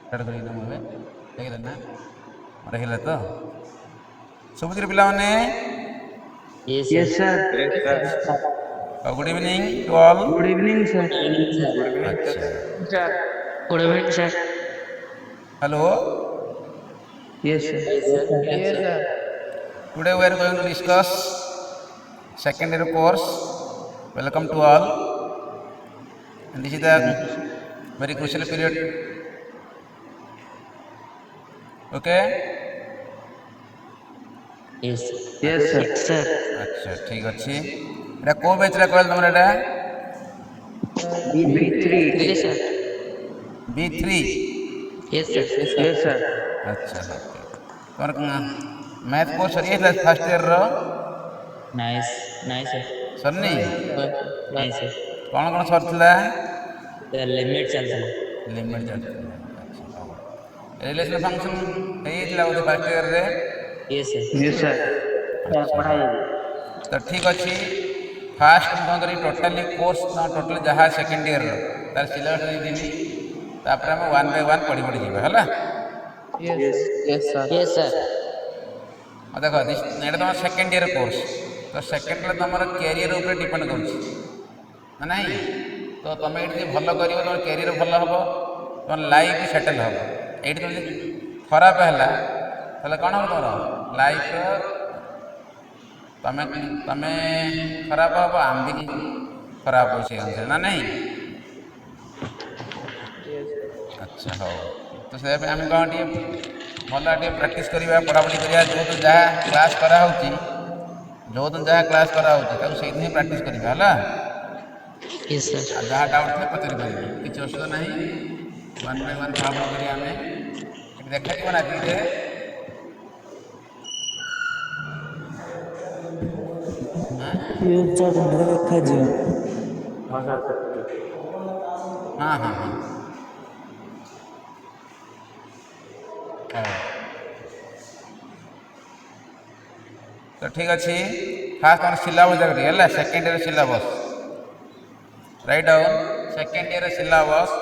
Start करी ना मुझे देखिले ना देखिले तो सुबुद्री पिला माने Yes, sir. Yes, sir. Yes, sir. Good evening to all. Good evening, sir. Good evening, sir. Good evening, sir. अच्छा Sir. Good evening, sir. Hello Yes, sir. Yes, sir. Yes, Yes, sir. sir. Today we are going to discuss second year course. Welcome to all, and this is the Thank you, sir. very crucial period. Okay, Yes, sir. Yes, sir. Yes, sir. अच्छा ठीक अच्छी एटा को batch रे कहल तमरा एटा B3. Yes, sir. B3। Yes, sir. Yes, sir. अच्छा okay तमर math course सरी है फर्स्ट ईयर रो Nice. Nice, sir. सरनी Nice, sir. कौन कौन सरथिला The limit चलता लिमिट चलथिला अच्छा हो रिलेशन फंक्शन हेइतला बोधे फर्स्ट ईयर रे Yes, sir. Yes, sir. अच्छा तो ठीक अच्छी फास्ट कौन करी टोटली कोर्स ना टोटली जहाँ सेकेंड ईयर तार सिलेबस देदेवी तापर आम वन बाय वन पढ़ी पढ़ी जावा है Yes, sir. Yes, sir. Yes, sir. देखो एटा तुम सेकेंड ईयर कोर्स तो सेकेंड रे तुम कैरियर ऊपर डिपेंड कर नहीं तो तुम ये भल कर तुम कैरियर भल हम तुम लाइफ सेटल हम ये तुम खराब है ताले कौन हम तुम लाइफ तमें तमें खराब हम आम भी खराब हो से अनुसार ना नहीं अच्छा हो तो से आम कौन टे भल टे प्रैक्टिस करवा पढ़ापढ़ी करवा जो तो जहाँ क्लास कराऊँ जो दिन जहाँ क्लास कराऊँ से प्रैक्टिस करवा है Yes, sir. जहाँ डाउट थे पचारि पारे किसी असुविधा नहीं वन बाय वन पढ़ापढ़ी करिया आम देखा ना धीरे हाँ हाँ हाँ तो ठीक अच्छे फास्ट तुम सिलेबस देख है second year syllabus write down second year syllabus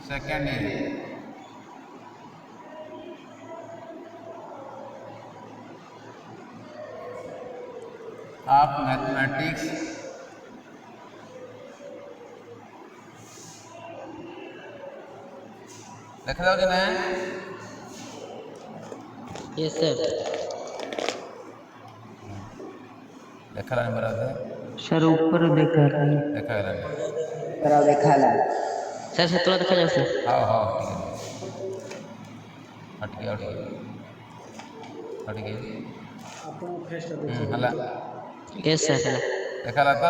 second year of mathematics देखा जाऊँ ना Yes, sir. देखा रहा मेरा सर ऊपर देखा रहा है। देखा रहा Sir, सत्रह देखा जाओ sir. हाँ हाँ ठीक है हट गया हट गया हला Yes, sir. देखा रहा था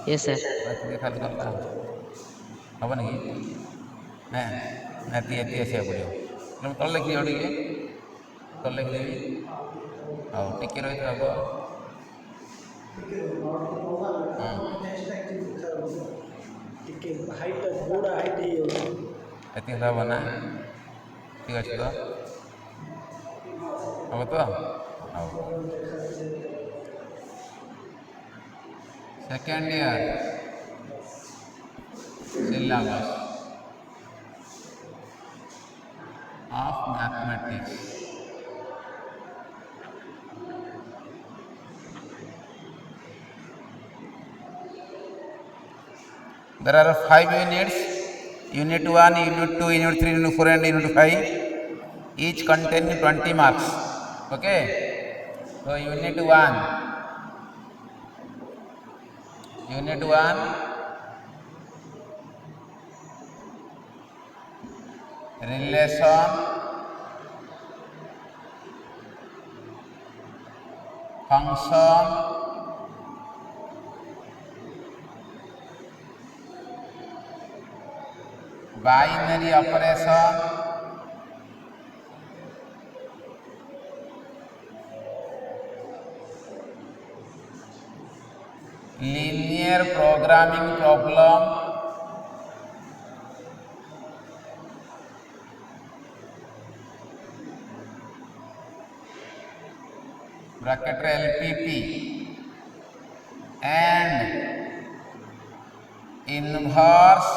Yes, sir. देखा रहा हम नहीं मैं एति एति आसिया पड़ो तुम तल लिखी जाओ टे तल लिखिदेवी हाँ टिके रही हम एति हम ना ठीक अच्छे तो हम तो हाँ second year syllabus of mathematics. There are 5 units: Unit 1, Unit 2, Unit 3, Unit 4, and Unit 5. Each containing 20 marks. Okay. So Unit 1. Relation, function, binary operation, linear programming problem, bracket LPP, and inverse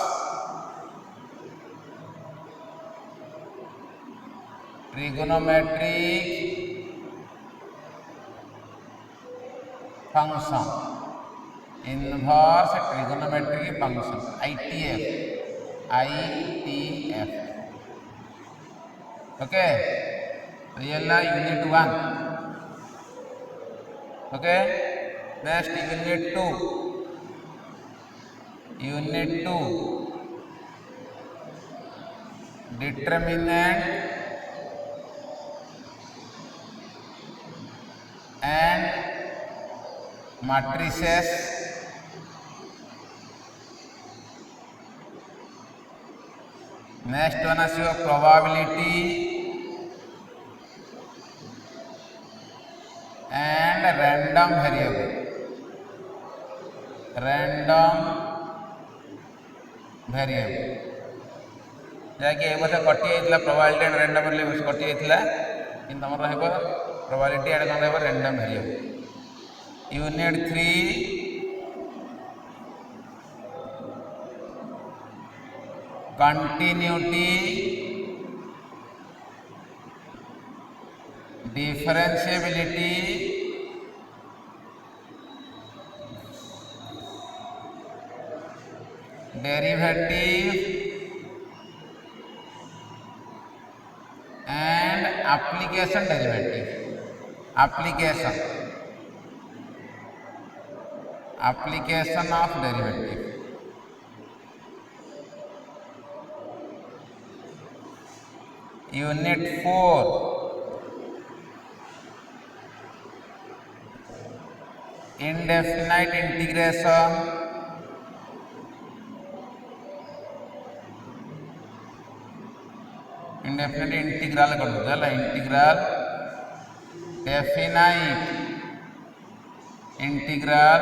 trigonometric function, inverse trigonometric function ITF। Okay, तो ये ला unit 1। Okay, next unit 2 determinant and matrices next one आसो probability and random variable जहाँकि ए वर्ष कटि जाइए probability and random variable कटि जाइए कि तुम प्रोबेबिलिटी एंड कौन रहा random variable. Unit 3 continuity differentiability derivative and application derivative application of derivative। Unit 4 indefinite integration indefinite integral कर दो integral definite integral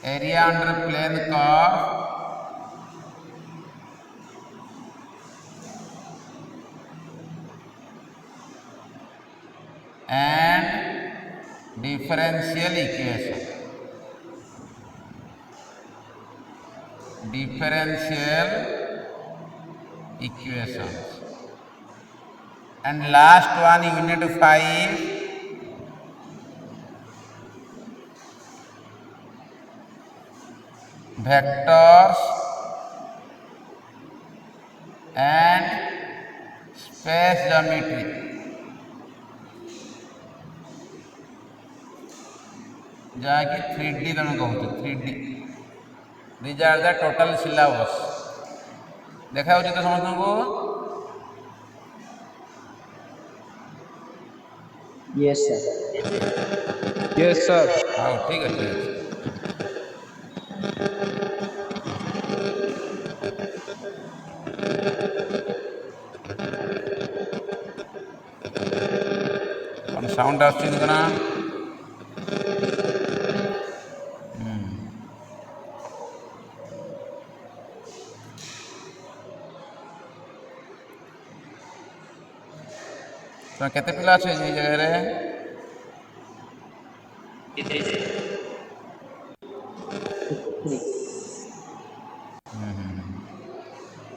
area under plane curve and differential equations। and last one unit 5 vectors and space geometry। जहाँकि 3D तुम कहूँ 3D these are the total syllabus देखा तो समस्त को। Yes, sir. Yes, sir. हाँ ठीक है साउंड आना तुम केते पिला अच्छे ये जगह रे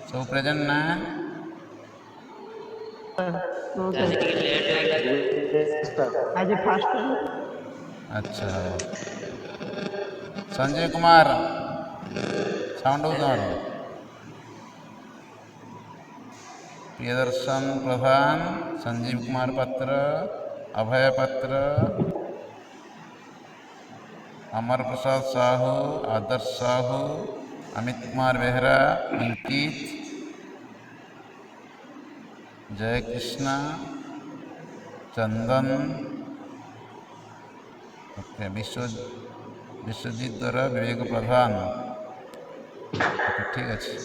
सब प्रेजेंट ना आज फास्ट अच्छा संजय कुमार साउंड प्रियदर्शन प्रधान संजीव कुमार पात्र अभय पात्र अमर प्रसाद साहू आदर्श साहू अमित कुमार बेहरा अंकित जय कृष्णा चंदन ओके विश्वजीत द्वारा विवेक प्रधान ओके ठीक अच्छे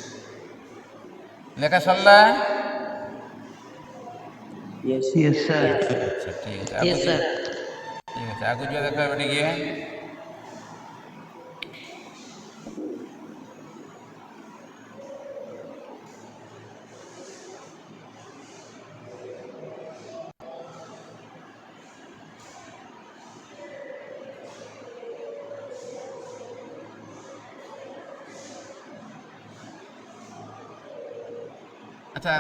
लेखा सरला यस सर अच्छा ठीक है यस सर आगु जो देखा टे ଆଚ୍ଛା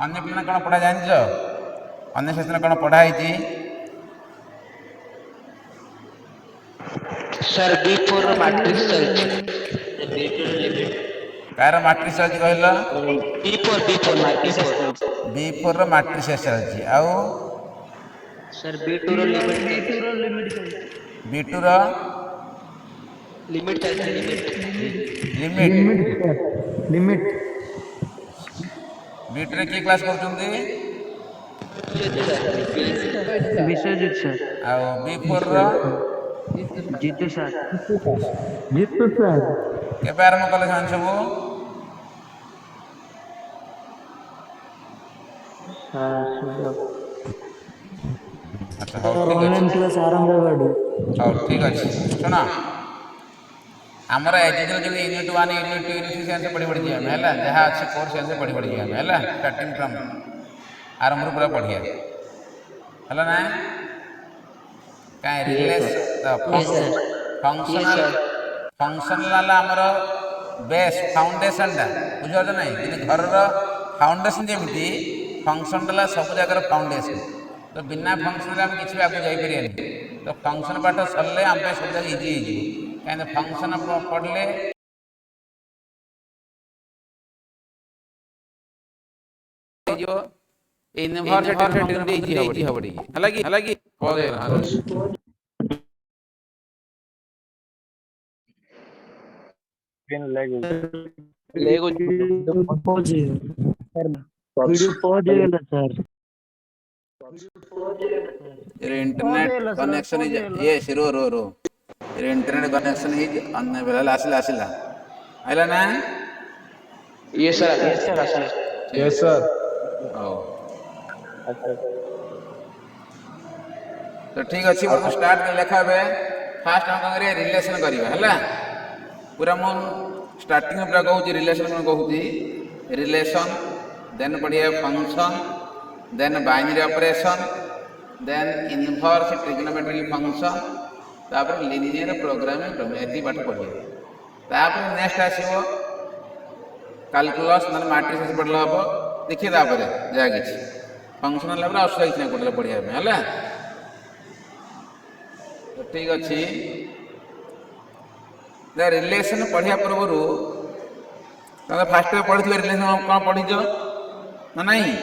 ଅନ୍ୟ ପିଲା କ'ଣ ପଢ଼ା ଜାଣିଛ? ଅନ୍ୟ ସେକ୍ସନରେ କ'ଣ ପଢ଼ା ହେଇଛି? ସାର୍ B4 ର ମାଟ୍ରିକ୍ସ ଚାଲିଛି। କାହାର ମାଟ୍ରିକ୍ସ ଚାଲିଛି କହିଲ? B4 ମାଟ୍ରିକ୍ସ ଚାଲିଛି। B4 ର ମାଟ୍ରିକ୍ସ ଚାଲିଛି। ଆଉ ସାର୍ B2 ର ଲିମିଟ୍ B2 ର ଲିମିଟ୍ ଚାଲିଛି। ଲିମିଟ୍ B2 ରେ କିଏ କ୍ଲାସ୍ କରୁଛନ୍ତି? ବିଶ୍ୱଜିତ ସାର୍। ଆଉ B4 ର ଜିତୁ ସାର୍। କେବେ ଆରମ୍ଭ କଲେ ସେମାନେ ସବୁ? ଆଚ୍ଛା ହଉ ଠିକ୍ ଅଛି। କ୍ଲାସ୍ ଆରମ୍ଭ ହେବାଠୁ ହଉ ଠିକ୍ ଅଛି। ଶୁଣ ଆମର ଏଜୁକେସନ୍ ଯଦି ୟୁନିଟ୍ 1 ୟୁନିଟ୍ 2 ୟୁନିଟ୍ 3 ସେମିତି ପଢ଼ି ଯିବା ଆମେ ହେଲା। ଯାହା ଅଛି କୋର୍ସ ସେମିତି ପଢ଼ି ଯିବା ଆମେ ହେଲା। ଷ୍ଟାର୍ଟିଂ ଫ୍ରମ୍ ଆରମ୍ଭରୁ ପୁରା ପଢ଼ିବା ହେଲା ନା? କାହିଁ ଫଙ୍କସନାଲ ହେଲା ଆମର ବେସ୍ ଫାଉଣ୍ଡେସନଟା ବୁଝିପାରୁଛ ନାହିଁ? କିନ୍ତୁ ଘରର ଫାଉଣ୍ଡେସନ ଯେମିତି ଫଙ୍କସନଟା ହେଲା ସବୁ ଜାଗାର ଫାଉଣ୍ଡେସନ। ତ ବିନା ଫଙ୍କସନରେ ଆମେ କିଛି ବି ଆଗକୁ ଯାଇପାରିବାନି। ତ ଫଙ୍କସନ ପାଠ ସରିଲେ ଆମ ପାଇଁ ସବୁ ଜାଗା ଇଜି ହେଇଯିବ। କାହିଁକି ଫଙ୍କସନ ପଢ଼ିଲେ ହେଇଯିବ ଇନଭର୍ସ ଇଜି ହବ ଟିକେ ହେଲା କି ଭିଡ଼ିଓ ପଜ ହେଇଗଲା ସାର୍। इंटरनेट कनेक्शन ये रो इंटरनेट कनेक्शन अन्य बेला आसिला आइला ना? Yes sir. Yes, sir. तो ठीक अच्छी बर्तमान स्टार्ट कर लेखा बे फास्ट हम करिए रिलेशन करिवा हला पूरा मन स्टार्टिंग पूरा कहूँ रिलेशन कौन कहूँ रिलेशन देन पढ़िए function then binary operation then inverse trigonometric function तापर लिनियर प्रोग्रामिंग एति पाठ पढ़िए तापर नेक्स्ट आसीबो कैलकुलस माने मैट्रिक्स पढ़ला हबो देखिए तापर जा किछि फंक्शनल लेवल असुविधा किछि कोटले पढ़िया में हला तो ठीक अच्छी रिलेशन पढ़िया पूर्व तुम फास्ट पढ़ी रिलेशन कौन पढ़ीच ना नहीं?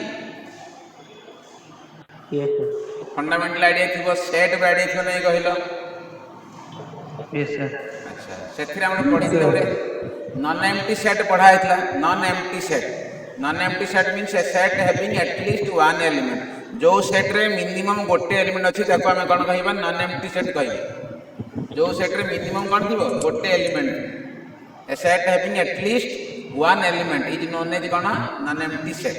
फंडामेंटल आइडिया थी सेट भी आइडिया थी नहीं कहल? अच्छा से पढ़ी गोटे नॉन एम्प्टी सेट पढ़ाई non empty set means a set having at least one element जो सेट रे मिनिमम गोटे एलिमेंट अच्छी आम कौन कह नॉन एम्प्टी सेट कह जो सेट रे मिनिमम कौन थी गोटे element a set having at least one element is known as कौन नॉन एम्प्टी सेट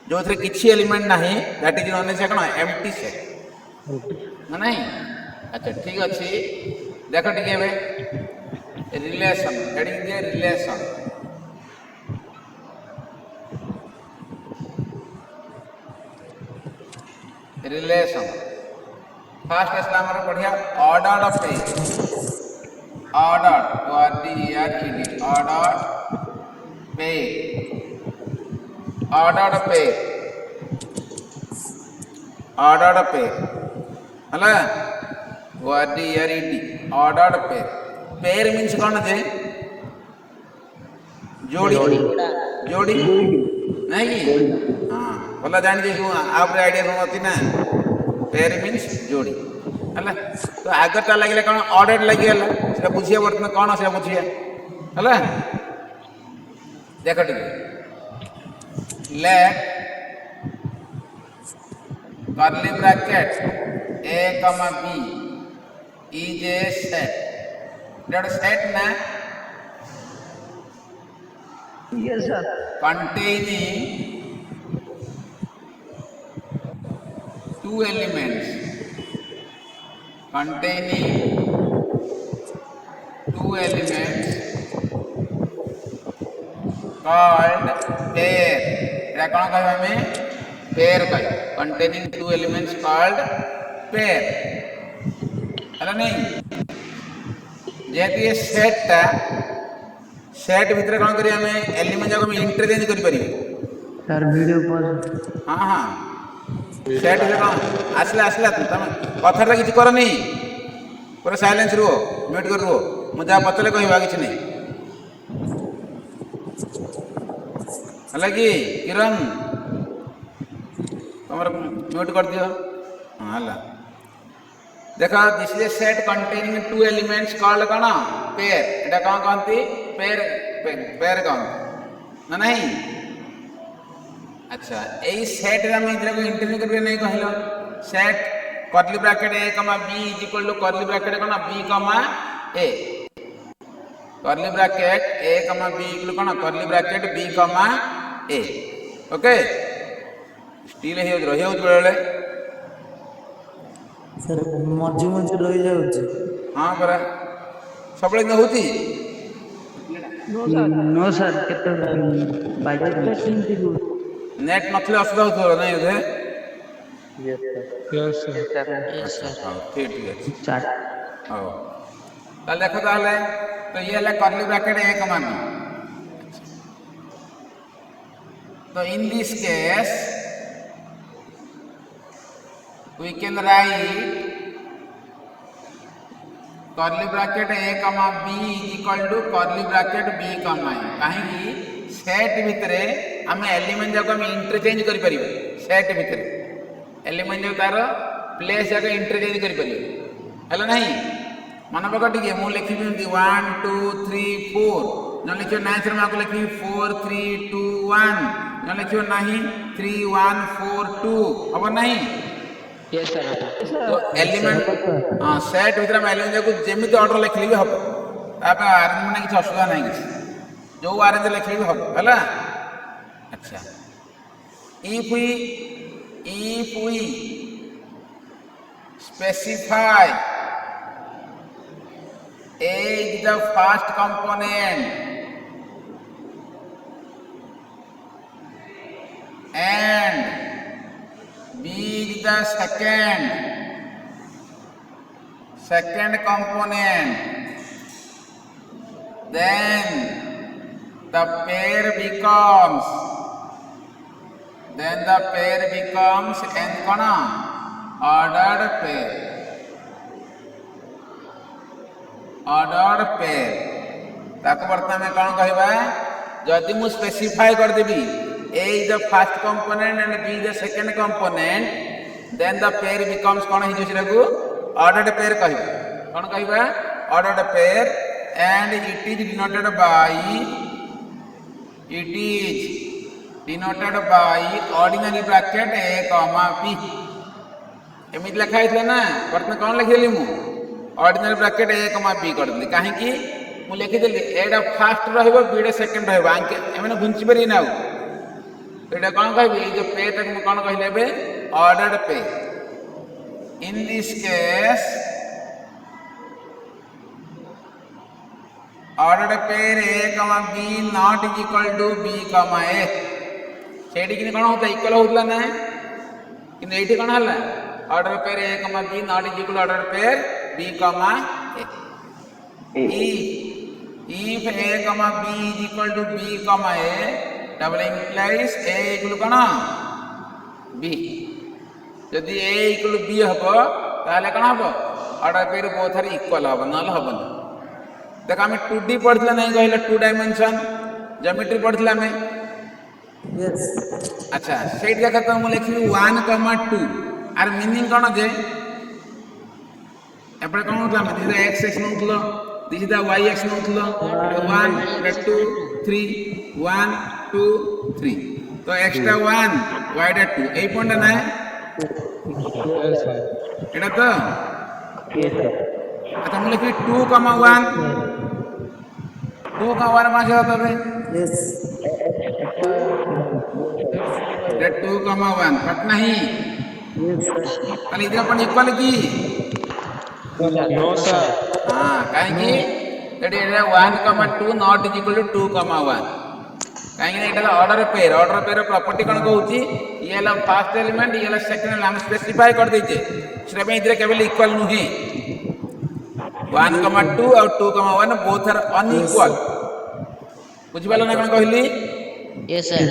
जो थे किसी एलिमेंट ना दैट इज नोन एज कौन एम्प्टी सेट ना नहीं? अच्छा ठीक अच्छे देख टे रिलेशन हेडिंग दिए रिलेशन रिलेशन फास्ट आसला बढ़िया ऑर्डर ऑफ पेज ऑर्डर हला ऑर्डर पेयर मीन्स कौन जे जोड़ी नहीं कि हाँ भला जान आप आइडिया सुनती ना पेयर मीन्स जोड़ी है तो आगटा लगे कौन ऑर्डर लगे से बुझे बर्तमान कौन से बुझे है देख टे let curly bracket a comma b is a set that set na yes sir containing two elements called pair एटा कौन कह हमें पेयर कह containing two elements called pair है नहीं? जेहेतु ये सेट भितर कौन करिया हमें एलिमेंट जाको हम इंटरचेंज करि परिबे सर वीडियो पॉज हां हां सेट भितर कौन आसला आसला तुम कथाटा किछि कर नहीं पूरा साइलेंस रुओ म्यूट कर रुओ मु जा पतले कहबा किछि नहीं हला कि किरण तुमर म्यूट कर दियो हां हला देखो this is a set containing two elements called कौन पेयर एटा कौन कहती पेयर पेयर कौन ना नहीं अच्छा यही सेट हम इधर को इंटरचेंज करबे नहीं कहलो set curly bracket a comma b is equal to curly bracket कौन b comma a curly bracket a comma b equal कौन curly bracket b comma a okay still हे रहि हो बेले सर मझी मझी रही जाଉଛି हां परा सबले न होती नो सर केते बाइक नेट नथले असुविधा होतो नहीं उधे Yes, sir. Yes, sir. हां ठीक ठीक है चार्ट हां ताले देखो ताले तो ये है curly bracket a comma b तो इन this case we can write curly bracket a comma b is equal to curly bracket b comma a कहीं सेट भितरे आम एलिमेंट जाको हम इंटरचेंज करि परिबे सेट भितरे एलिमेंट जो तार प्लेस जाको इंटरचेंज करि परिबे हला नहीं मन पक टिके मु लिखि भी 1 2 3 4 न लिखियो नाइस रे माको लिखि 4 3 2 1 न लिखियो नहीं 3 1 4 2 अब नहीं Yes, sir. तो एलिमेंट हां सेट भितर हम एलिमेंट को जेमिति ऑर्डर लिखली भी हबो तापे अरेंजमेंट किछ असुविधा नहीं किछ जो अरेंज लिखली भी हबो हला अच्छा if we specify a is the first component and b is the second component, then the pair becomes n kona ordered pair ताको बर्तमान में कौन कहबा जदि मु स्पेसिफाई कर देबी a is the first component and b is the second component then the pair becomes कौन हिजो सिरागु ordered pair कहबा कौन कहबा ordered pair and it is denoted by ordinary bracket a comma b एमित लिखा है ना बर्तमान कौन लिखली मु ordinary bracket a comma b कर दिली काहे कि मु लिखि देली एडा फर्स्ट रहबो b डा सेकंड रहबो आंके एमने घुंची बरी नाउ एडा कौन कहबी ए जो पे तक कौन कहलेबे ordered pair in this case ordered pair a comma b not equal to b comma a सेडी कि कौन होता इक्वल होतला ना कि एठी कौन हला order pair a comma b not equal order pair b comma a if a comma b is equal to b comma a double implies a equal कौन b यदि a equal b हबो ताले कौन हबो order pair both are equal हबो null हबो देख हम 2D पढ़थिला नहीं कहले 2 डायमेंशन ज्योमेट्री पढ़थिला में यस अच्छा सेट देखा तो हम लिखी 1 कमा 2 आर मीनिंग कौन जे एपरे कौन होतला में दिस x x नोतलो this is the y x नोतलो 1 2 3 1 2 3 तो x टा 1 y टा 2 ए पॉइंट ना Yes, sir. एटा तो यस सर अच्छा हम लिखी 2 कमा 1 2 का 1 माजे होता है यस ये 2 कमा 1 कट नहीं यस सर खाली इधर अपन इक्वल की No, sir. हाँ कहीं एटे 1 कमा 2 नॉट इक्वल टू 2 कमा 1 कहीं एटा ऑर्डर पेयर प्रॉपर्टी कौन कहूची ये ला फर्स्ट एलिमेंट ये ला सेकंड एलिमेंट हम स्पेसिफाई कर देचे सेटा में इधर केवल इक्वल नुहे 1 कमा 2 और 2 कमा 1 बोथ आर अनइक्वल बुझिपाल ना कौन कहली यस सर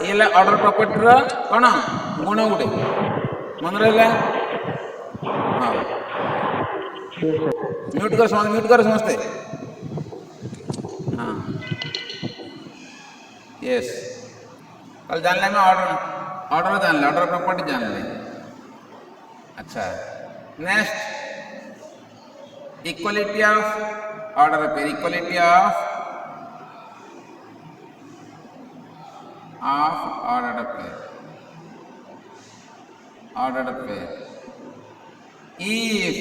ये ऑर्डर प्रॉपर्टी रो कौन गुण गुटे मन रहा हाँ म्यूट कर समस्ते हाँ यस कल जानले में ऑर्डर जानले ऑर्डर प्रॉपर्टी जानले अच्छा next equality of order pair equality of ordered pair if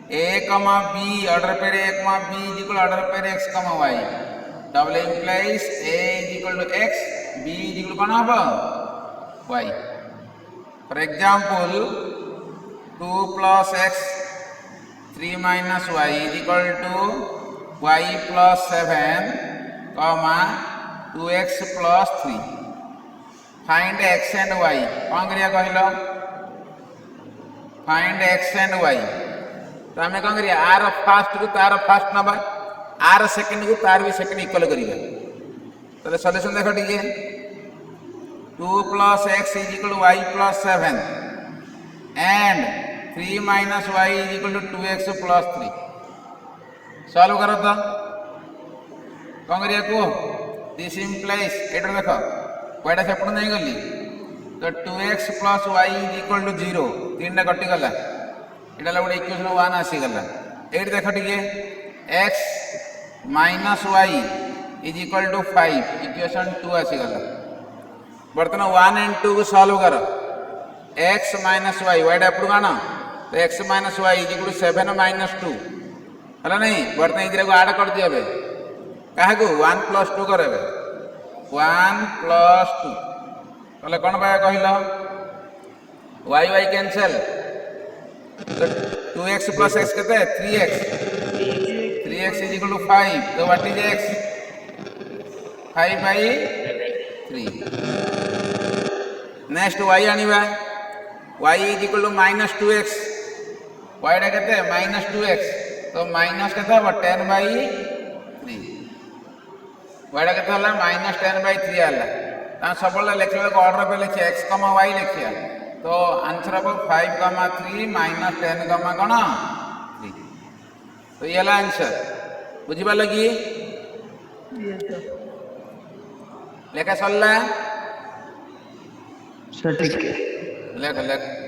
a comma b order pair a comma b is equal to order pair x comma y double implies a is equal to x b is equal to कौन होगा y for example 2 plus x 3 minus y is equal to y plus 7 comma 2x plus 3 find x and y कौन करिया कहलो find x and y तो हमें कौन करिया are fast को तार फास्ट नबा आर सेकंड को तार भी सेकंड इक्वल करिया तो सॉल्यूशन देखो ठीक 2 plus x is equal to y plus 7 and 3 minus y is equal to 2x plus 3 solve करो तो कौन करिया को दिस implies एटर देखो वाइटा सेपट नहीं गली तो 2x plus y is equal to 0 तीन टा कटि गला एटा ला गोटे इक्वेशन 1 आसी गला एट देखो ठीक x minus y is equal to 5 equation 2 आसी गला बर्तमान 1 and 2 को सॉल्व करो x minus y वाइटा एपड़ गाना तो x minus y is equal to 7 minus 2 हला नहीं बर्तमान इधर को ऐड कर दिया बे कहा को 1 plus 2 करेबे 1 plus 2 कहले कौन पाया कहलो y कैंसल तो 2x plus x केते 3x is equal to 5 तो what is x 5 by 3 next y आनिबा y is equal to minus 2x y डा केते minus 2x तो माइनस केते हो 10 by 3 वाइडा केते होला -10 by 3 आला ता सबले लिखले को ऑर्डर पे लिखिया x, y लिखिया तो आंसर हो 5, 3 -10, कोन 3 तो ये ला आंसर बुझिबा लगी लेखा सल्ला सर ठीक है लेख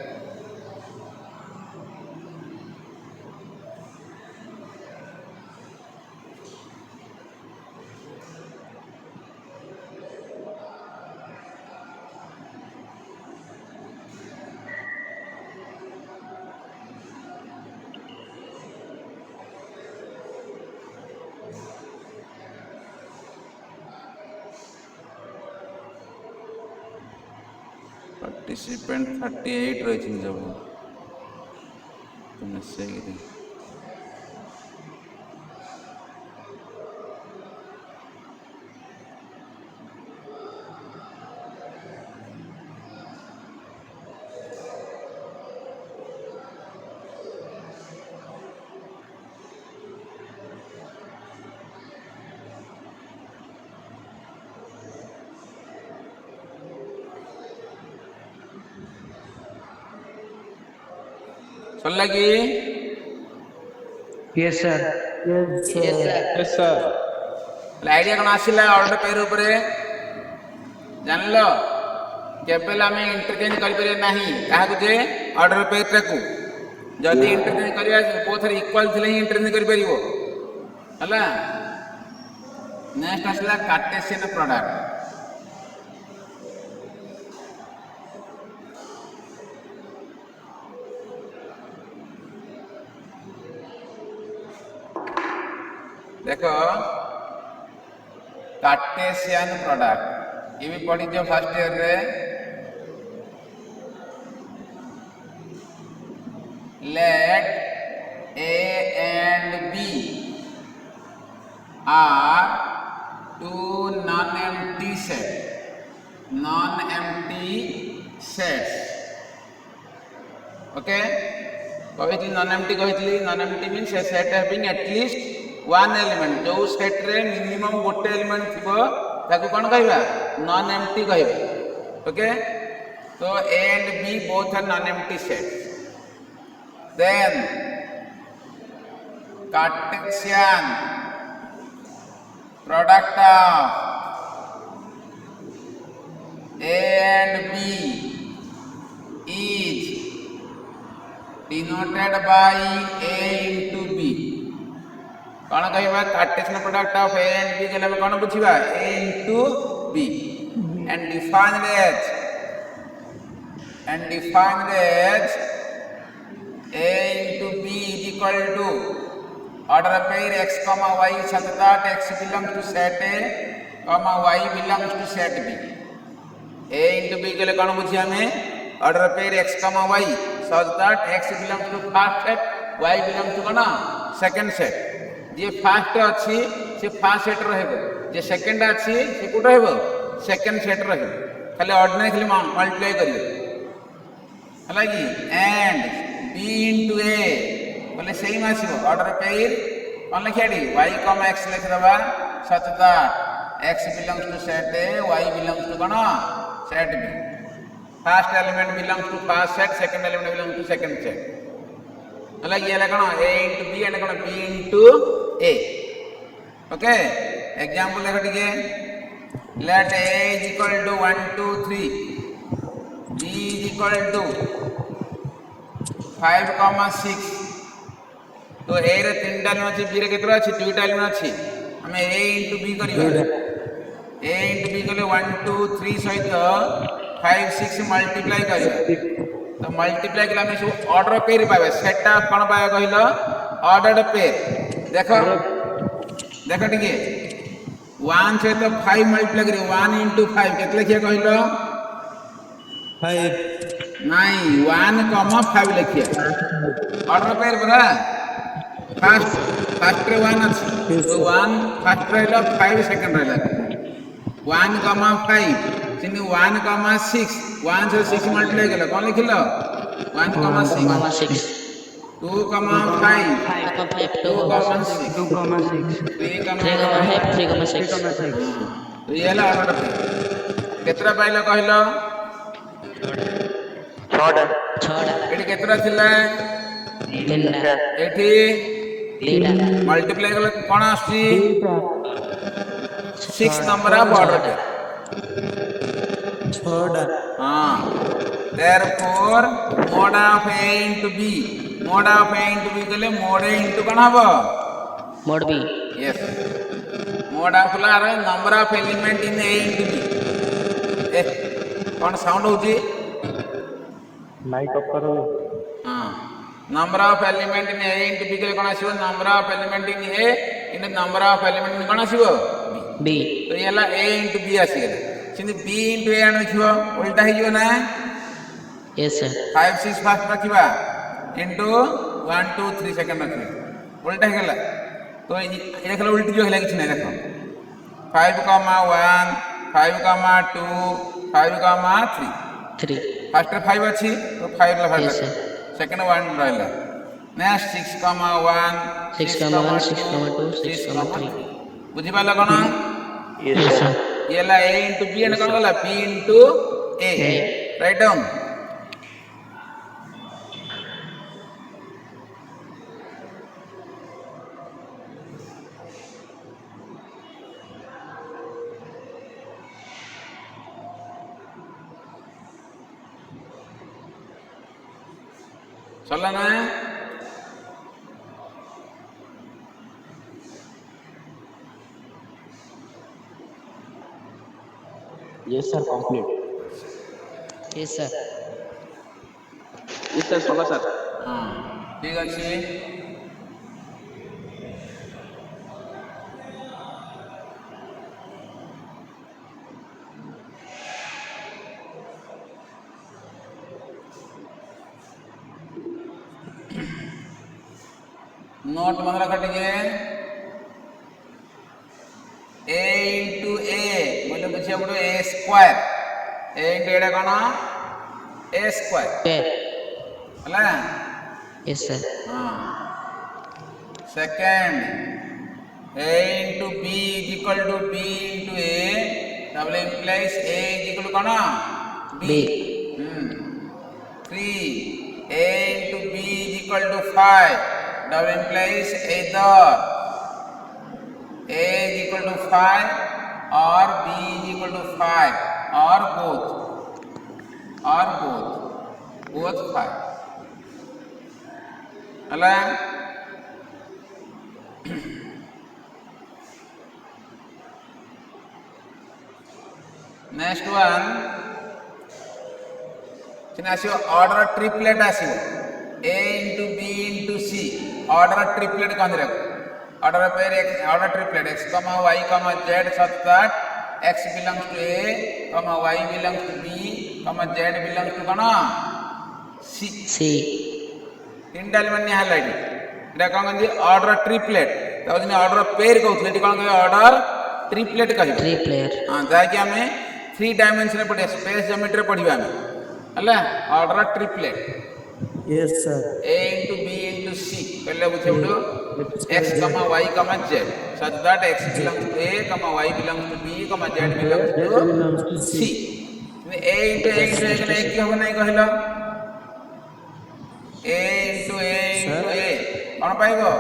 पार्टिसिपेंट 38 रही जब तुमने से चल लगी yes sir yes sir idea कौन आसिला ऑर्डर पेयर ऊपर जान लो केवल आम इंटरचेंज करें ना क्या ऑर्डर पेयर को जदि इंटरचेंज करवा बहुत इक्वाल थे ही इंटरचेंज कर नेक्स्ट आसला कार्टेशियन प्रोडक्ट देखो कार्टेशियन प्रोडक्ट ये भी पढ़ी जो फर्स्ट ईयर रे let A and B are two non empty sets okay कही non empty means a set having at least one element जो सेट रे मिनिमम गोटे एलिमेंट थी ताको कौन कहवा नॉन एम्प्टी कहवा ओके तो A and B both are non empty set then Cartesian product of A and B is denoted by A into B कौन कहवा Cartesian product of A and B के लिए कौन बुझिबा A into B and defined as A into B is equal to order pair x comma y such that x belongs to set A comma y belongs to set B A into B के लिए कौन बुझी हमें order pair x comma y such that x belongs to first set y belongs to कौन second set जे first अच्छी से first set रहबो जे second अच्छी से कोट रहबो सेकंड सेट रहबो खाली ऑर्डिनरी खाली मल्टीप्लाई करियो हला कि एंड b into a बोले सेम आसीबो ऑर्डर पेयर कौन लिखियाडी y comma x लिख दबा such that x belongs to set A y belongs to कौन set B first element belongs to first set second element belongs to second set अलग ये लगा ना A into B and कौन B into A okay example देखो ठीक है let A is equal to 1 2 3 B is equal to 5 6 तो A रे तीनटा एलिमेंट अछि B रे केतरा अछि दुईटा एलिमेंट अछि हमें A into B करियो A into B कले 1 2 3 सहित 5 6 मल्टीप्लाई करियो तो मल्टीप्लाई कला में सब ऑर्डर पेयर पावे सेट ऑफ कोन पावे कहिलो ऑर्डर्ड पेयर देखो देखो ठीक है 1 से तो 5 मल्टीप्लाई करियो 1 into 5 केतले किया कहिलो 5 नहीं 1 comma 5 लिखिए ऑर्डर पेयर बरा फर्स्ट रे 1 अछि तो 1 फर्स्ट रहला 5 सेकंड रहला 1 comma 5 सिनी 1 comma 6 1 से 6 मल्टीप्लाई केला कोन लिखिलो 1 comma 6 2 comma 5 2 comma 6 2 comma 6 3 comma 3,6 तो ये ला ऑर्डर केतरा पाइलो कहिलो 6टा एटी केतरा थिला 3टा एटी 2टा मल्टीप्लाई कले कोन आसी 6 नंबर ऑफ ऑर्डर पे 6टा हां therefore mod of A into B mod of A into B कले mod A into कोन हबो mod B yes mod of ला number of element in A into B ए कोन sound होजी माइक ऑफ करो हां number of element in A into B कले कोन आसीबो number of element in A in number of element in कोन आसीबो B तो ये ला A into B आसीगले Sindhi B into A आन देखियो उल्टा हे जो ना yes sir 5 6 फास्ट रखिबा into 1 2 3 सेकंड रखिबा उल्टा हे गला तो ये देखला उल्टी जो हेला किछ नै देखो 5 comma 1 5 comma 2 5 comma 3 3 फर्स्ट 5 अछि तो 5 ला yes फर्स्ट sir सेकंड 1 रहला next 6 comma 1 6 comma 1 6 comma 2 6 comma 3 बुझि पाला कोन yes sir ये ला A into B and कोन गला B into A write down चला ना yes sir complete yes sir yes sir सोला सर हाँ ठीक अच्छे नोट मन रख टिके A into A बोले बुझे पड़ो A स्क्वायर A into एड़ा कौन A स्क्वायर okay हला yes sir हाँ second A into B is equal to B into A, double implies A is equal to कौन? B. 3. A into B is equal to 5, double implies either A is equal to 5 or B is equal to 5 or both 5. Hello? Next one, order triplet आसियो A into B into C, order triplet कौन रखो? Order pair order triplet x, y, z such that x belongs to A, y belongs to B, z belongs to कौन? C. C. तीन element यहाँ light इटा कौन कहते order triplet तो जिन order pair कहते हैं कौन कहे ऑर्डर ट्रिपलेट कहे Triplet. हाँ जाकि आमे 3 डायमेंशन पढ़िया स्पेस ज्योमेट्री पढ़िया आमे हल्ला order triplet Yes, sir. A into B into C पहले बुझे उठो x, y, z such that x belongs to A, y belongs to B, z belongs to C. A into A into A क्या होगा नहीं कहलो A into A into A कौन पाएगा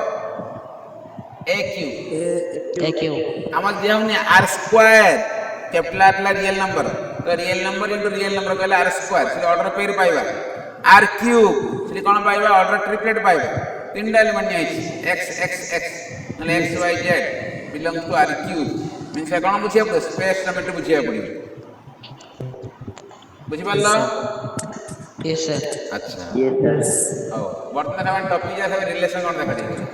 AQ AQ. आमक दिया हमने R square capital real number तो real number into real number कहले R square से ऑर्डर पेयर पाइबा R cube से कौन पाइबा ऑर्डर ट्रिपलेट पाइबा तीन एलिमेंट है x x x मतलब x y z belongs to R cube means कौन बुझिया पड़े स्पेस ज्योमेट्री बुझिया पड़ी बुझी पाला Yes, sir. अच्छा Yes. ओ वर्तमान हम टॉपिक जैसे रिलेशन कौन देखा देंगे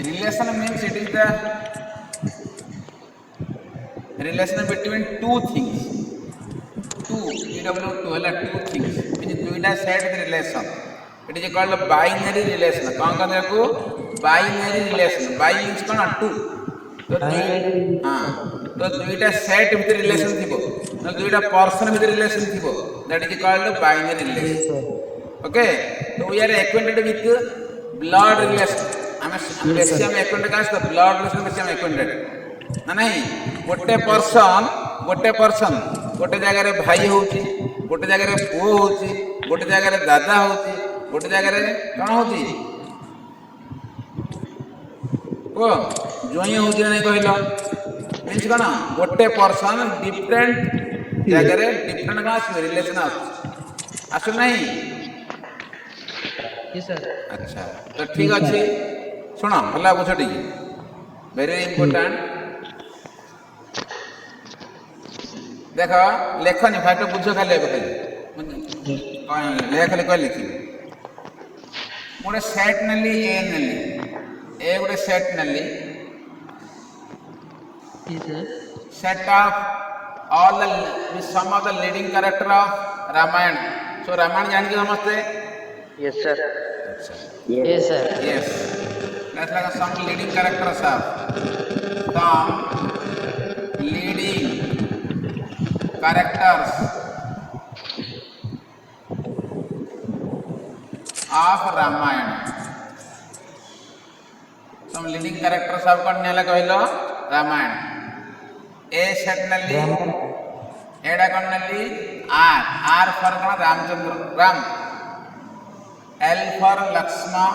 relation means it is the relation between two things two hla two things means duita set the relation it is called a binary relation कौन कहते को binary relation bi means कौन two तो हाँ तो दुईटा सेट भीतर रिलेशन थी ना दुईटा पर्सन भीतर रिलेशन थी that is called binary relation okay तो we are acquainted with blood relation हम बेसी हम एक्वेंटेड कास ब्लड रिलेशन बेसी हम एक्वेंटेड ना नहीं गोटे पर्सन गोटे जगह रे भाई होची गोटे जगह रे पुओ होची गोटे जगह रे दादा होची गोटे जगह रे कोन होची ओ जोई होची नहीं कहलो मीन्स कौन गोटे पर्सन डिफरेंट जगह रे डिफरेंट का रिलेशन आसु नहीं Yes, sir. अच्छा तो ठीक अच्छे सुनो भला बुझ टी वेरी इंपोर्टेंट देख लेखनी फाइट बुझ खाली लेख लिख लिखी गोटे सेट नेली ए गोटे set Nelly Yes, sir. set of all the some of the leading character of Ramayana. So Ramayana जानते हो समझते? Yes, sir. Yes, sir. Yes. Let's like some leading characters of some leading characters of Ramayana. Some leading characters of कौन नेला कहलो रामायण ए set नली एडा कौन नली आर फॉर कौन Ramchandra Ram L for Laxman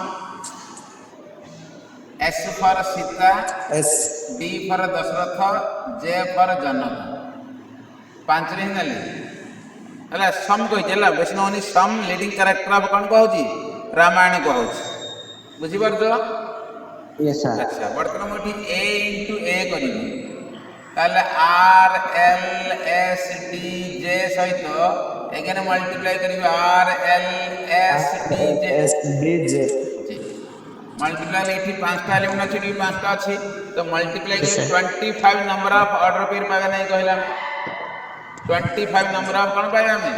S for Sita S. D for Dasharath J for Janak पांच रे नली हला सम कोइ जला वैष्णवनी सम लीडिंग कैरेक्टर ऑफ कौन कहउची रामायण कहउची बुझी परतो Yes, sir. अच्छा बर्तमान मोटी A into A करिबी ताले R L S D J सहित एगेन मल्टीप्लाई करिबी R L S D J S. D. J. Multiply एठी पांचटा एलिमेंट अछि डी पांचटा अछि तो multiply Yes, sir. 25 number of order pair पावे नहीं कहला 25 नंबर ऑफ कोन पावे हमें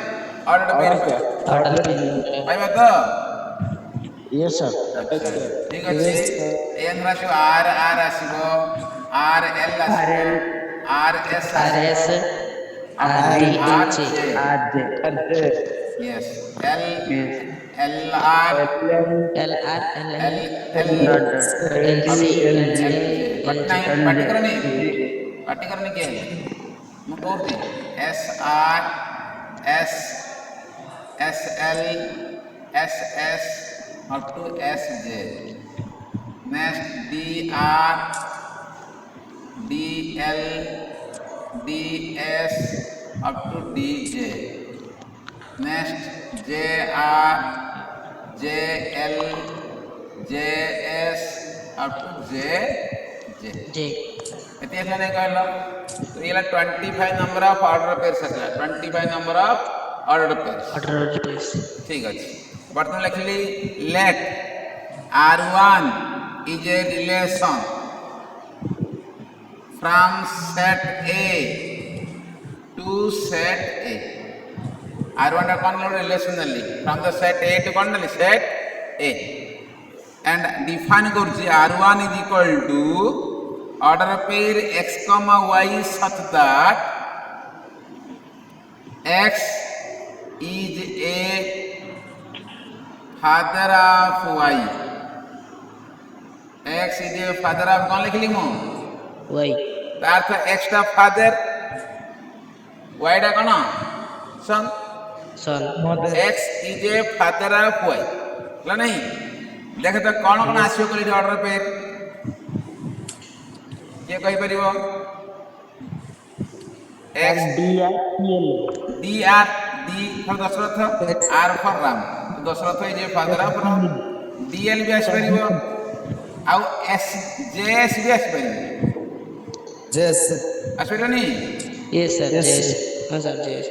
ऑर्डर पेयर Order. पाइबा तो Yes, sir. ठीक अछि एन राशि R R आसीबो R L आसीबो R S RS. RDH. R. J. yes L LR LR L LL LC LJ party करनी के मैं कहूँ SR S SL SS up to SJ next DR DL DS up to DJ next JR JL JS up to JJ J इतने नहीं कहलो तो ये 25 number of order pairs है 25 number of order pairs order place ठीक अछि बर्तन लिखली late R1 is a relation from set A to set A R1 कौन relationally from the set A to कौन set A and define करछि R1 is equal to order pair x comma y such that x is a father of y x is a father of कौन लिखली मु Y अर्थ x टा father y टा कौन सन son x is a father of y ला नहीं देखे तो कौन कौन आसियो कली ऑर्डर पेयर ये कहि परिबो x D R D for Dasharath R for Ram Dasharath is a father of Ram DL भी आसी परिबो आउ S JS भी आसी परिबो Yes. आसी परिबो yes sir Yes, yes sir. हाँ sir yes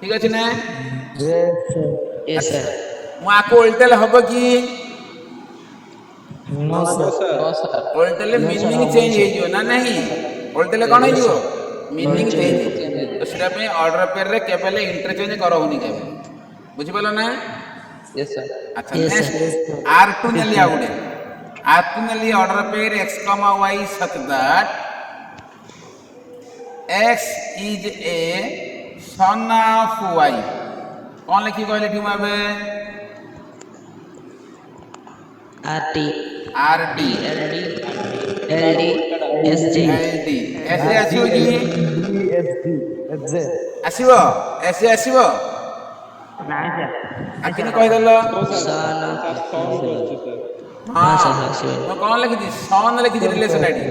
ठीक अछि ना Yes, sir. yes sir मु आको उल्टेल हबो की No, sir. उल्टेले मीनिंग चेंज हे जो ना नहीं उल्टेले कोन हे जो मीनिंग चेंज तो सेटा पे ऑर्डर पेयर रे केबेले इंटरचेंज करो होनी केबे बुझि पालो ना yes sir अच्छा Yes, नेक्स्ट sir. R2 नेली आउडे R2 नेली order pair x, y such that x is a son of y कौन लिखी कहले ठीक माबे RT RD LD LD SJ LD ऐसे आछियो की DSD. That's it. आसीबो ऐसे आसीबो आकिने कहि देलो son हां sir, sir. मैं कौन लिखी दी सन लिखी दी रिलेशन आईडी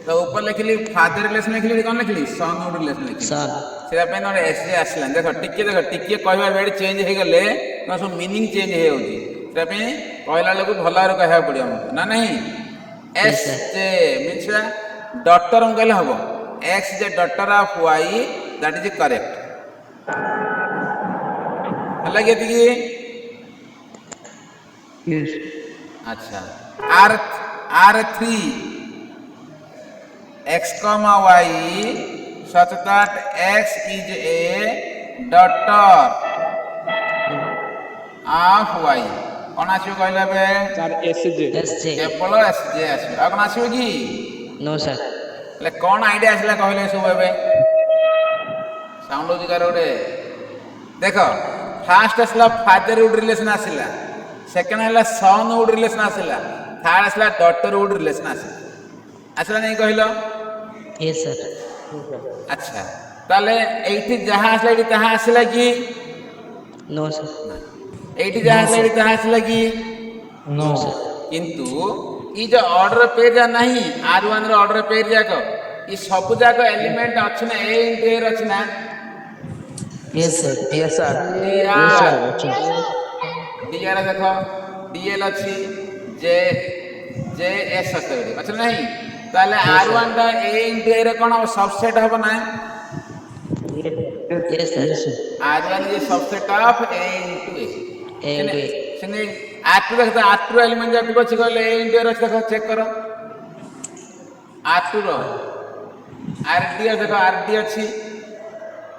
तो ऊपर लिखली फादर रिलेशन लिखली कौन लिखली सन रिलेशन लिखली son सेटा पे नोर एसजे आसला देखो टिके कहबा बेड चेंज हे गले न सब मीनिंग चेंज हे होजी सेटा पे कहला लोग भला रे कहबा पड़ियो ना नहीं एस जे मींस डॉटर हम कहले हबो एक्स जे daughter of Y that is correct हला केती की yes अच्छा R3 x comma y such that x is a daughter of y कौन आछियो कहले बे SJ केवल SJ आछियो आ कौन आछियो की no sir ले कौन आईडिया आछला कहले सब बे साउंड होजी कर ओडे देखो फास्ट आछला फादर वुड रिलेशन आछला सेकंड हला सन वुड रिलेशन आछला थर्ड आछला डॉटर वुड रिलेशन आछला आछला नहीं कहलो yes sir अच्छा ताले एठी जहां आछला एठी तहां आछला की no sir एठी जहां आछला एठी तहां आछला की No. किंतु ई जो ऑर्डर पेज जा नहीं R1 रो ऑर्डर पेज जाको ई सब जाको एलिमेंट अछि ना ए इन पेयर अछि ना yes sir Yes sir. DR देखो डीएल अछि जे जे एस अछि अच्छा नहीं ताले R1 दा ए इन पेयर कोन सबसेट हबो ना yes sir R1 is subset of A into A A into A. Cine R2 देखो R2 एलिमेंट जाको अछि कहले ए इन पेयर अछि देखो चेक करो R2 रो RD देखो RD अछि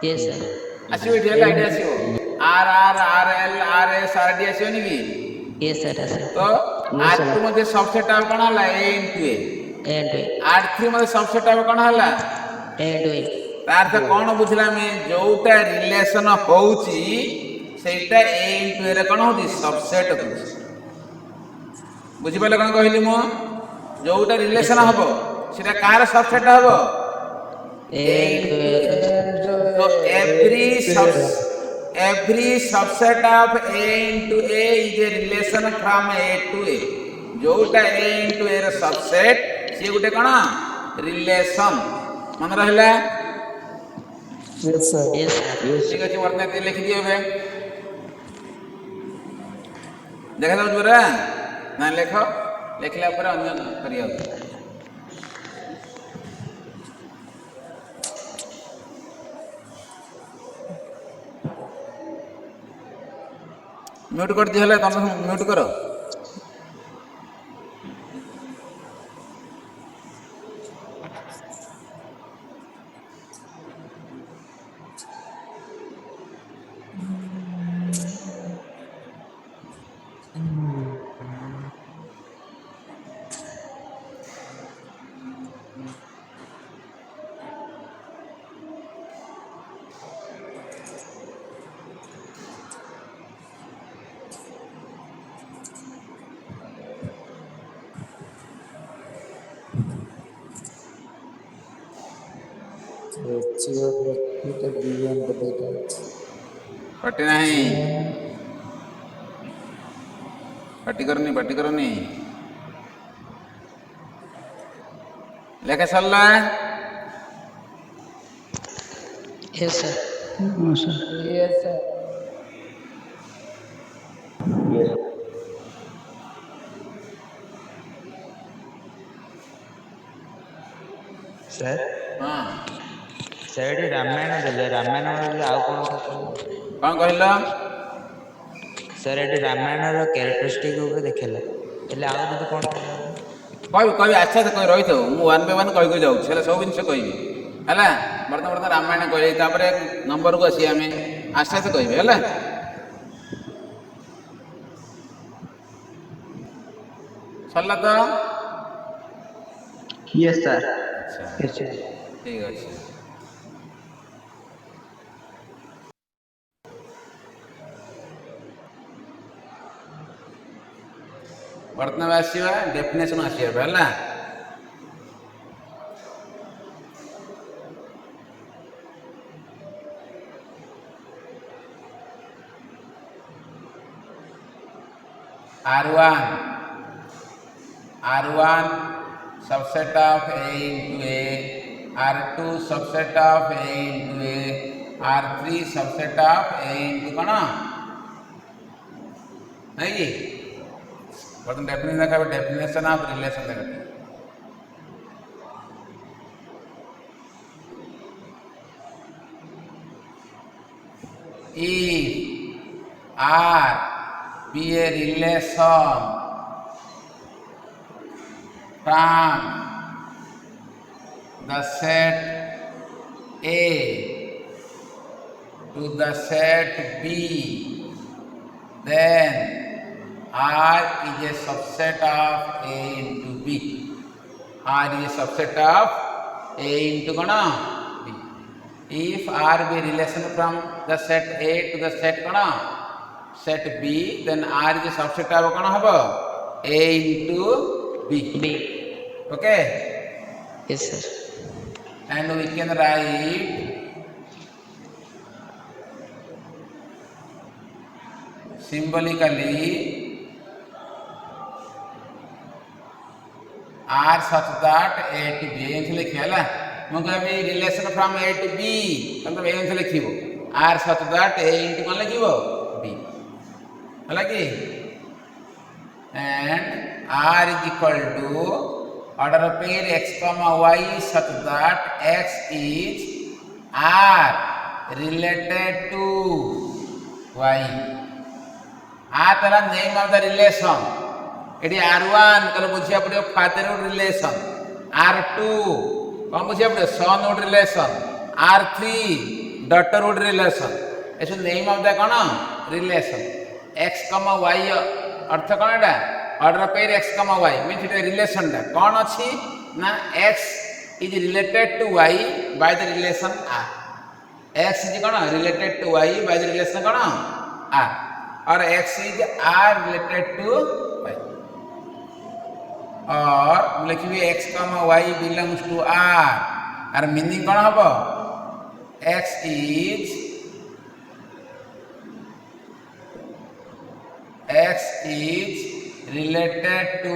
yes sir आसीबो एठी हला आईडी आसीबो RR RL RS RD आसीबो नि की yes sir yes sir तो R2 मध्ये सबसेट ऑफ कोन हला A into A A into A R3 मध्ये सबसेट ऑफ कोन हला A into A तार तो कोन बुझला में जोटा रिलेशन होउची ସେଇଟା A into A ରେ କ'ଣ ହେଉଛି ସବସେଟ୍ ହେଉଛି। ବୁଝିପାରିଲେ କ'ଣ କହିଲି ମୁଁ? ଯୋଉଟା ରିଲେସନ୍ ହବ ସେଟା କାହାର ସବସେଟ୍ ହବ? A into A So every subset of A into A is a relation from A to A. जोटा A into A ର subset ସେ ଗୋଟେ କ'ଣ ରିଲେସନ୍। ମନେ ରହିଲା? Yes, sir. yes sir ଠିକ ଅଛି ବର୍ତ୍ତମାନ ଏତିକି ଲେଖିଦିଅ ଏବେ। ଦେଖାଯାଉଛି ପରା ନା ଲେଖ, ଲେଖିଲା ପରେ ଅନ୍ୟ କରିବାକୁ म्यूट कर दिया तुम म्यूट करो। पार्टी नहीं, पार्टी करनी लेखा सरला। yes sir सर हाँ सर ये रामायण देले रामायण आउ कोन कौन कहल? सर ये रामायण रो कैरेक्टरिस्टिक ऊपर देखेला एले आउ दे कोन कह अच्छा से कह रही मुझे वन बाय वन कहीकि जाऊँ सब जिन कहि है बर्तमान रामायण कह नंबर को आसी आम आस्ते आस्ते कहे है सरला तो यस सर अच्छा ठीक अच्छे बर्तमान आसवा डेफिनेशन आसवा है R1 subset of A into A, R2 subset of A into A, R3 subset of A into कौन नहीं जी बर्तमान डेफिनेशन देखा डेफिनेशन ऑफ रिलेशन देखा if R be a relation from the set A to the set B, then R is a subset of A into B. R is a subset of A into B. If R be a relation from the set A to the set set B, then R is a subset of A into B. Okay? yes sir And we can write symbolically R such that A to B एंसे लिखिए ला मुझे अभी relation from A to B मतलब एंसे लिखियो R such that A into कौन लिखियो B है कि and R is equal to order of pair x comma y such that x is R related to y. R the name of the relation. It is R1 कल बुझिया पड़े fatherhood relation. R2 कौन बुझिया पड़े sonhood relation. R3 daughterhood relation. ऐसे name of the कौन relation. X comma y अर्थ कौन है? Order pair x comma y means it relation टा कौन अच्छी ना x is related to y by the relation r. x is कौन related to y by the relation कौन R or X is R related to Y. और लिखिए X, Y belongs to R. R meaning कौन हम? X is related to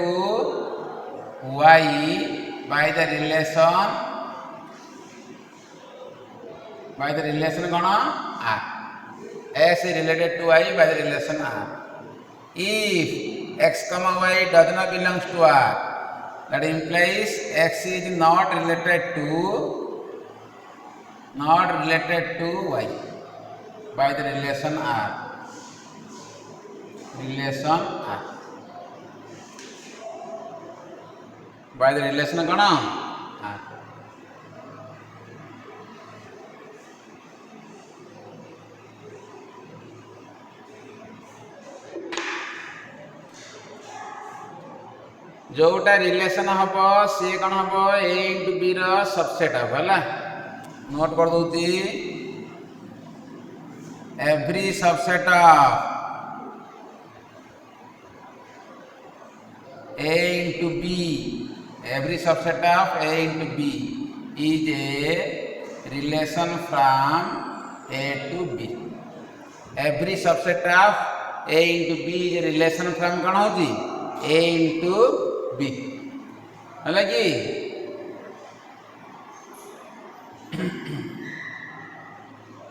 Y by the relation कौन? R. X is related to Y by the relation R. If X, Y does not belongs to R, that implies X is not related to Y by the relation R. By the relation कौन? R. जोटा relation हम सी कौन हम ए into B subset हम है note कर दूसरी every subset of A into B every subset of A into B is a relation from A to B every subset of A into B is relation from कौन होती ए into B है कि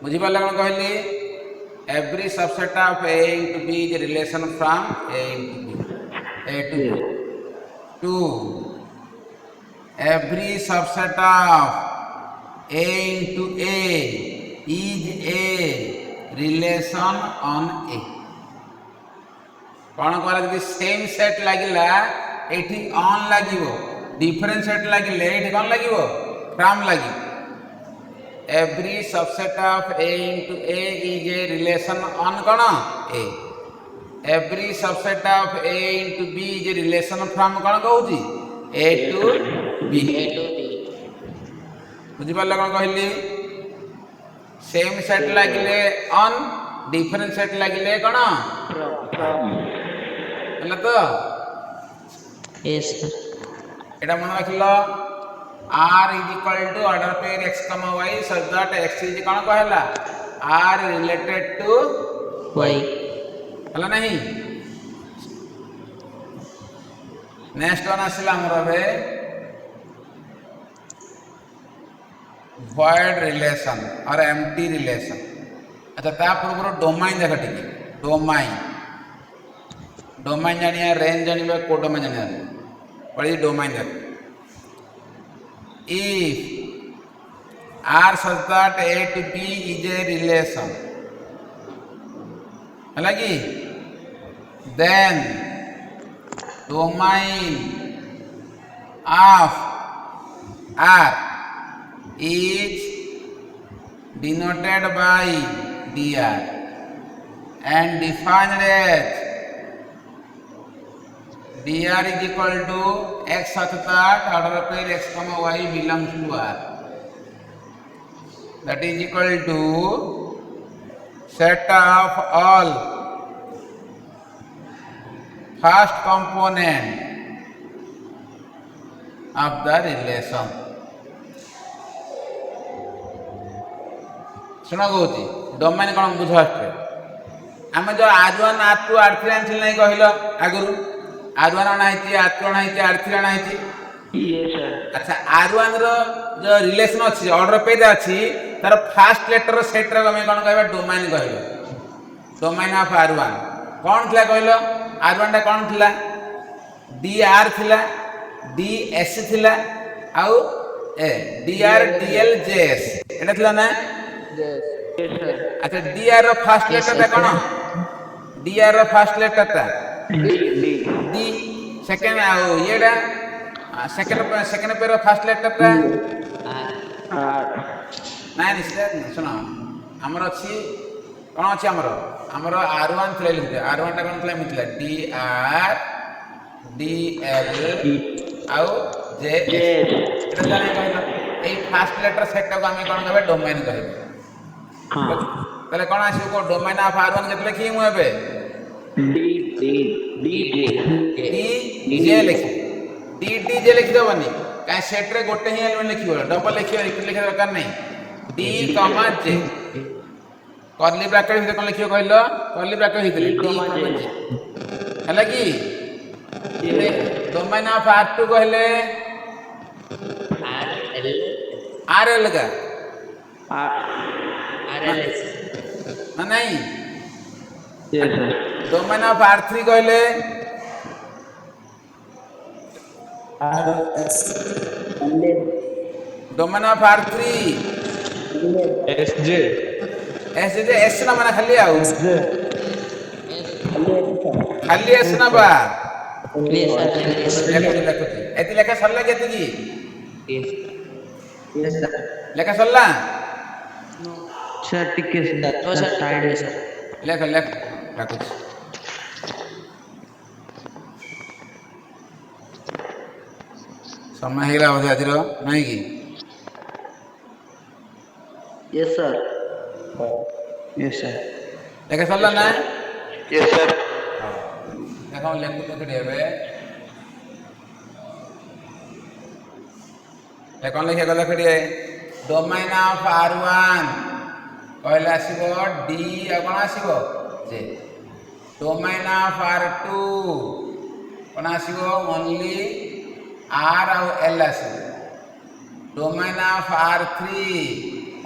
बुझीपार कौन कहली every subset of A into B is relation from A into B A to B to every subset of A into A is a relation on A कौन कहला जब सेम सेट लगिला एठी ऑन लागिवो डिफरेंट सेट लगिले एठी कौन लागिवो फ्रॉम लागी every subset of A into A is a relation on कौन A every subset of A into B is a relation from कौन कहूची ए टू बी बुझीपार कौन कहली सेम सेट लगिले ऑन डिफरेंट सेट लगिले कौन तो yes sir एटा मन रखिलो R is equal to order pair X, Y such that X is कौन कहला R related to y हला नहीं नेक्स्ट वन आसिला हमर बे void relation और empty relation अच्छा ता पूर्व डोमेन देख टिके डोमेन जानिया रेंज जानिबा को डोमेन जानिया पड़ी डोमेन देख if R such that A to B is a relation है कि then domain of R is denoted by dr and defined as dr is equal to x such that order pair X, Y belongs to R. That is equal to set of all first component of the relation. सुना Cauchy domain कौन बुझ आम जो R1 R2 R3 आनी नहीं कहल आगुरी R1 आना है R2 आना है R3 आना है अच्छा R1 रो जो रिलेशन अच्छी ऑर्डर पेज अच्छी तार फास्ट लेटर सेट रे हमें कौन कहबा डोमेन कहबा डोमेन ऑफ R1 कौन थिला कहलो R1 टा कौन थिला DR थिला DS थिला आउ ए DR DL JS एटा थिला ना अच्छा DR रो फास्ट लेटर टा कौन DR रो फास्ट लेटर टा D सेकंड आउ येडा सेकंड पेर फास्ट लेटर टा ना निश्चित सुनो हमर अछि कोन अछि हमर R1 थिले लिखते R1 टा कोन थिला मिथिला DR DL आउ JS एटा जाने कहलो ए फास्ट लेटर सेट टा को हम कोन कहबे डोमेन कहबे हां তাহলে কোণ আসবে কো ডোমেন অফ R1 কেতে লিখি মু এবে ডি জে লিখি ডি জে লিখি দেবনি কাই সেট রে গোটে হি এলিমেंट লিখিব ডবল লিখিব রিপিট লিখিବା দরକାର নাই ডি কমা জে कर्ली ब्रैकेट ভিতরে কোন লিখিব কইল कर्ली ब्रैकेट ভিতরে ডি কমা জে ହେଲା କି डोमेन ऑफ R2 कहले RL का RLS ना नहीं yes sir domain of R3 कहले RS domain of R3 SJ S ना माने खाली आउ खाली एस ना बा yes sir लेखो एति लेखा सरला केति की yes sir लेखा सरला sir टिके तो सर टाइड है सर लेख राखो समय हेला बोधे आजिर नहीं कि yes sir yes sir लेखा सरला ना yes sir देखो लेखो तो केडे बे लेखन लिखे गला केडे डोमेन ऑफ R1 कहले आसीबो डी आ कोन आसीबो जे डोमेन ऑफ R2 कोन आसीबो ओनली R और L आसीबो domain of R3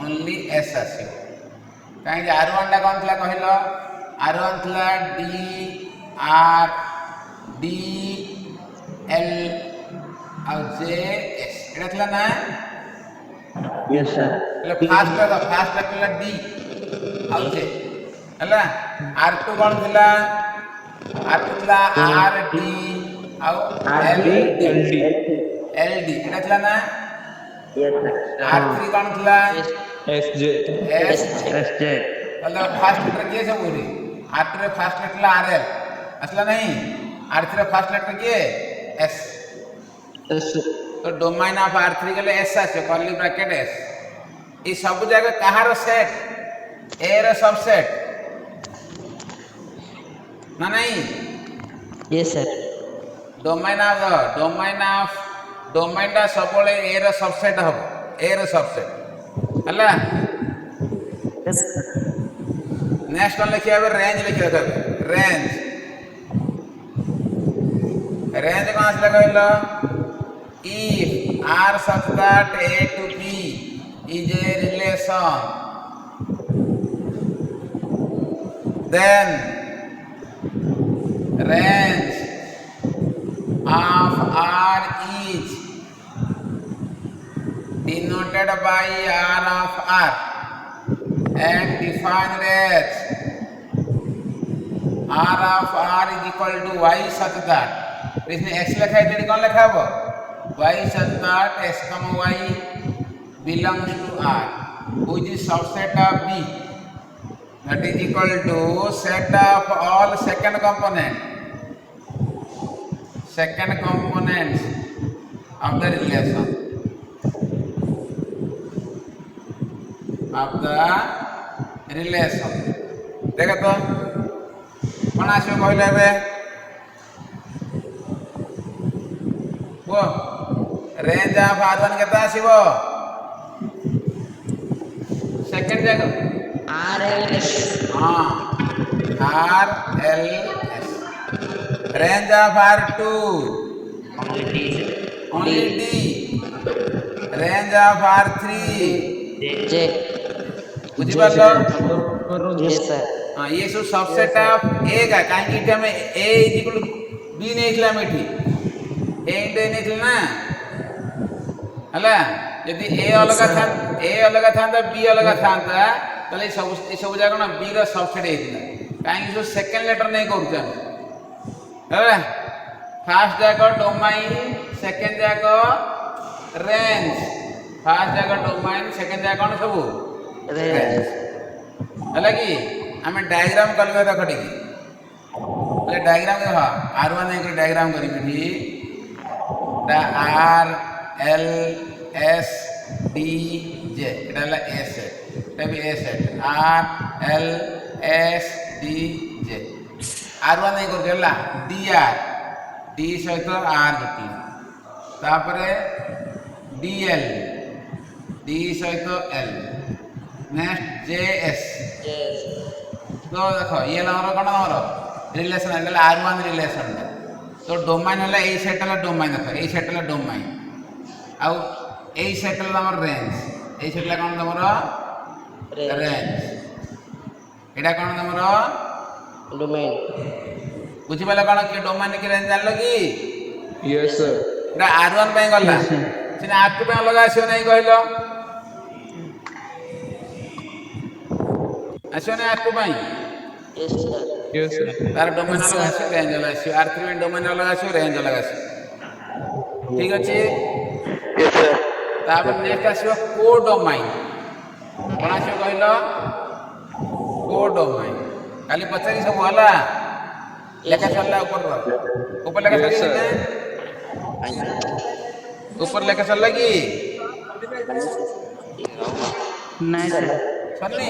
only S आसीबो काहे R1 ला कोन थला कहलो R1 थला डी R D L और J S एटा थला ना yes sir એટલે ફાસ્ટ એટલે D और J ହେଲା R2 કોણ થલા R2 થલા R D और L D એટા થલા ના yes sir R3 કોણ થલા SJ S SJ मतलब फास्ट लेटर किए सब बोली R2 रे फास्ट लेटर RL असला नहीं R3 रे फास्ट लेटर किए S yes तो डोमेन ऑफ R3 के लिए S आछे कर्ली ब्रैकेट S ई सब जगह कहार सेट A रे सबसेट ना नहीं yes sir डोमेन दा सबले A रे सबसेट हबो A रे सबसेट हला yes sir नेक्स्ट वन लिखिया रेंज लिखिया रेंज रेंज कौन आसला कहलो if R such that A to B is a relation then range of R is denoted by R of R and defined as R of R is equal to Y such that इसमें x लिखा है तो कौन लिखा है y such that x comma y belongs to R which is subset of B that is equal to set of all second components of the relation देखो तो कौन आसो कहले बे वो रेंज ऑफ R1 केता आसीबो सेकंड जगह RLS हां RLS range of R2 only D range of R3 J बुझी पालो yes sir हां ये सब सबसेट ऑफ A का काहे कि इटा में A is equal to B नहीं थिला मेठी A इंटे नहीं थिला ना हला यदि A अलग था B अलग था तले सब जगह ना B रा सबसेट हेतिला काहे कि जो सेकंड लेटर नहीं करूचा हला फर्स्ट जगह डोमेन सेकंड जगह रेंज फर्स्ट जगह डोमेन सेकंड जगह कौन सब range हला कि हमें डायग्राम करबे देखो ठीक ले डायग्राम देखो R1 एक डायग्राम करी बेटी दा R L S D J Etah La A set एटा भी A set R L S D J are one नहीं कर डी आर डी सहित आर जुटी तापरे डी एल डी सहित एल नेक्स्ट जे एस तो देख ये कौन आमर रिलेसन आर वन रिलेसन तो डोमाइन है यही सेट है डोमाइन देख यही सेट है डोमाइन आउ यही सेट है तुम रेंज यही सेट है कौन तुम रेंज एटा कौन तुम डोमेन बुझिपाल कौन कि डोमाइन कि रेंज जान कि yes sir Etah are one गला सीना आर टू अलग आसो नहीं कहल आसो ना आर टू यस सर तार डोमेन अलग आसो रेंज अलग आसो आर थ्री डोमेन अलग आसो रेंज अलग आसो ठीक अच्छे यस सर तापर नेक्स्ट आसो कोडोमाइन कौन आसो कहल कोडोमाइन खाली पचारि सब हला लेखा सरला ऊपर लेखा सरला ऊपर लेखा सरला कि नहीं सर सरनी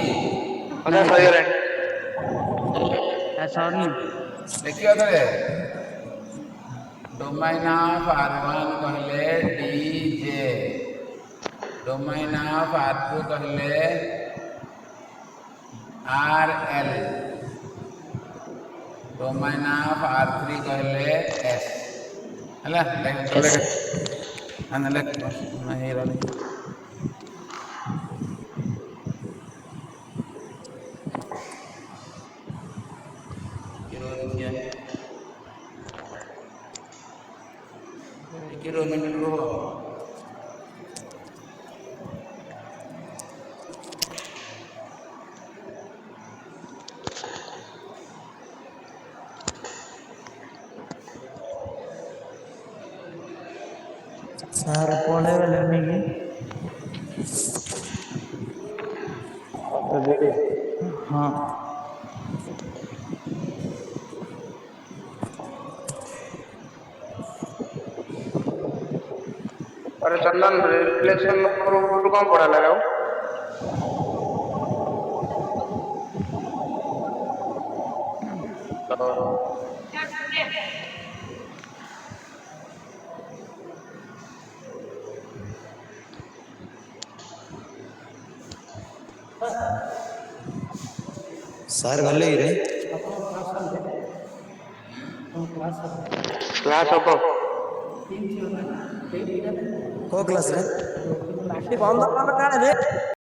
सॉरी देखियो थरे डोमाइन ऑफ R1 कहले डीजे डोमाइन ऑफ R2 कहले RL डोमाइन ऑफ R3 कहले S हला लेख लेख नहीं रही kilo minit dulu. सर पढ़े वाले नहीं हाँ अरे चंदन रिफ्लेक्शन कौन पढ़ा लगा सर गले रे क्लास अब को क्लास रे